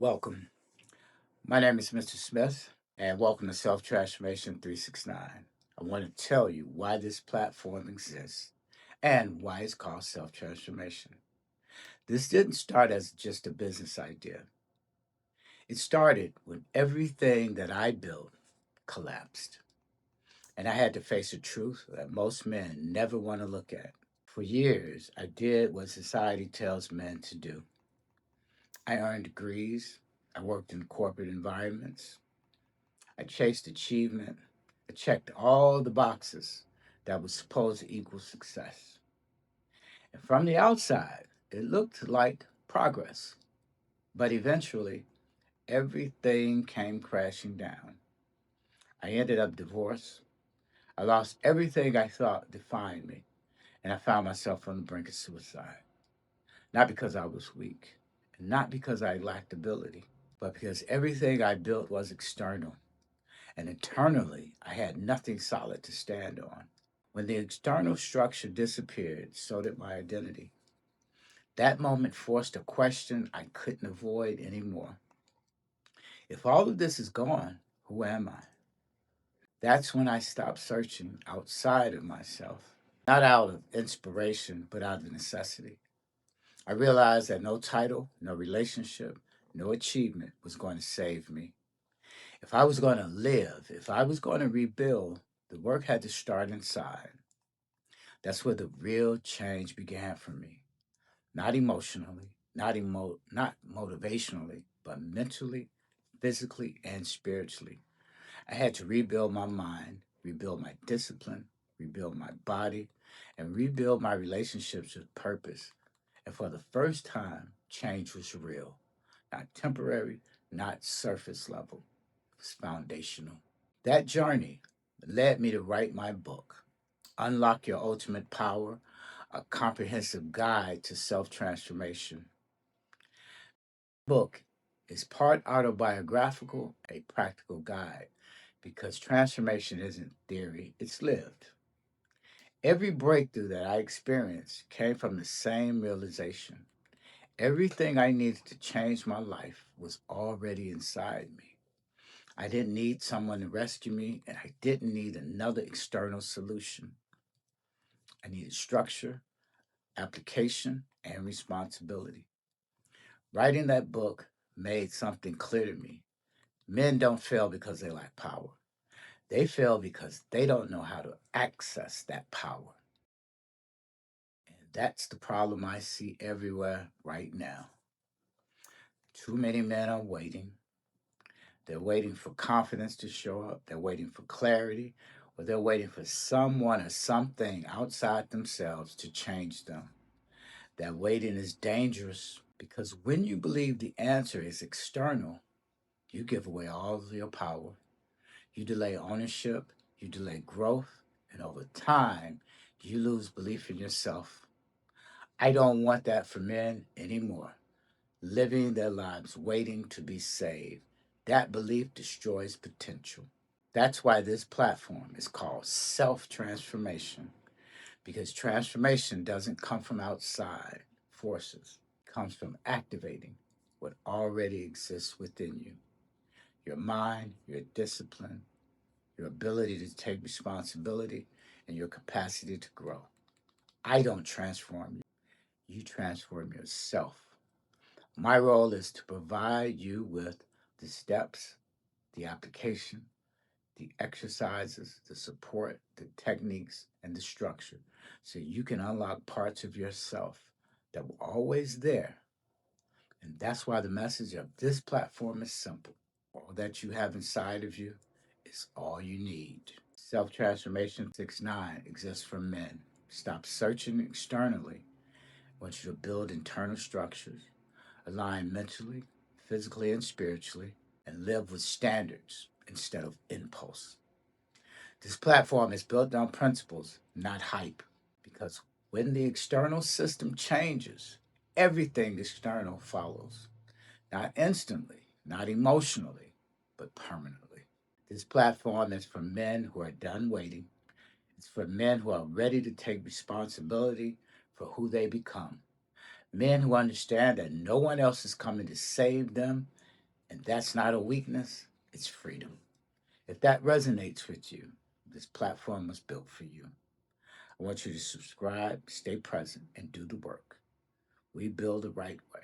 Welcome. My name is Mr. Smith, and welcome to Transformation 369. I want to tell you why this platform exists and why it's called Self Transformation. This didn't start as just a business idea, it started when everything that I built collapsed, and I had to face a truth that most men never want to look at. For years, I did what society tells men to do. I earned degrees, I worked in corporate environments, I chased achievement. I checked all the boxes that was supposed to equal success. And from the outside, it looked like progress. But eventually, everything came crashing down. I ended up divorced. I lost everything I thought defined me. And I found myself on the brink of suicide. Not because I was weak, and not because I lacked ability, but because everything I built was external. And internally, I had nothing solid to stand on. When the external structure disappeared, so did my identity. That moment forced a question I couldn't avoid anymore. If all of this is gone, who am I? That's when I stopped searching outside of myself, not out of inspiration, but out of necessity. I realized that no title, no relationship, no achievement was going to save me. If I was going to live, if I was going to rebuild, the work had to start inside. That's where the real change began for me. Not emotionally, not motivationally, but mentally, physically, and spiritually. I had to rebuild my mind, rebuild my discipline, rebuild my body, and rebuild my relationships with purpose. And for the first time, change was real, not temporary, not surface level. It was foundational. That journey led me to write my book, Unlock Your Ultimate Power, a comprehensive guide to self transformation. Book is part autobiographical, a practical guide, because transformation isn't theory, it's lived. Every breakthrough that I experienced came from the same realization. Everything I needed to change my life was already inside me. I didn't need someone to rescue me, and I didn't need another external solution. I needed structure, application, and responsibility. Writing that book made something clear to me. Men don't fail because they lack power. They fail because they don't know how to access that power. And that's the problem I see everywhere right now. Too many men are waiting. They're waiting for confidence to show up. They're waiting for clarity, or they're waiting for someone or something outside themselves to change them. That waiting is dangerous because when you believe the answer is external, you give away all of your power. You delay ownership, you delay growth, and over time, you lose belief in yourself. I don't want that for men anymore. Living their lives waiting to be saved. That belief destroys potential. That's why this platform is called Self Transformation, because transformation doesn't come from outside forces, it comes from activating what already exists within you: your mind, your discipline, your ability to take responsibility, and your capacity to grow. I don't transform you, you transform yourself. My role is to provide you with the steps, the application, the exercises, the support, the techniques, and the structure so you can unlock parts of yourself that were always there. And that's why the message of this platform is simple. All that you have inside of you is all you need. Self Transformation 69 exists for men. Stop searching externally. I want you to build internal structures, align mentally, physically, and spiritually, and live with standards instead of impulse. This platform is built on principles, not hype, because when the external system changes, everything external follows, not instantly, not emotionally, but permanently. This platform is for men who are done waiting. It's for men who are ready to take responsibility for who they become. Men who understand that no one else is coming to save them, And that's not a weakness, it's freedom. If that resonates with you, this platform was built for you. I want you to subscribe, stay present, and do the work. We build the right way.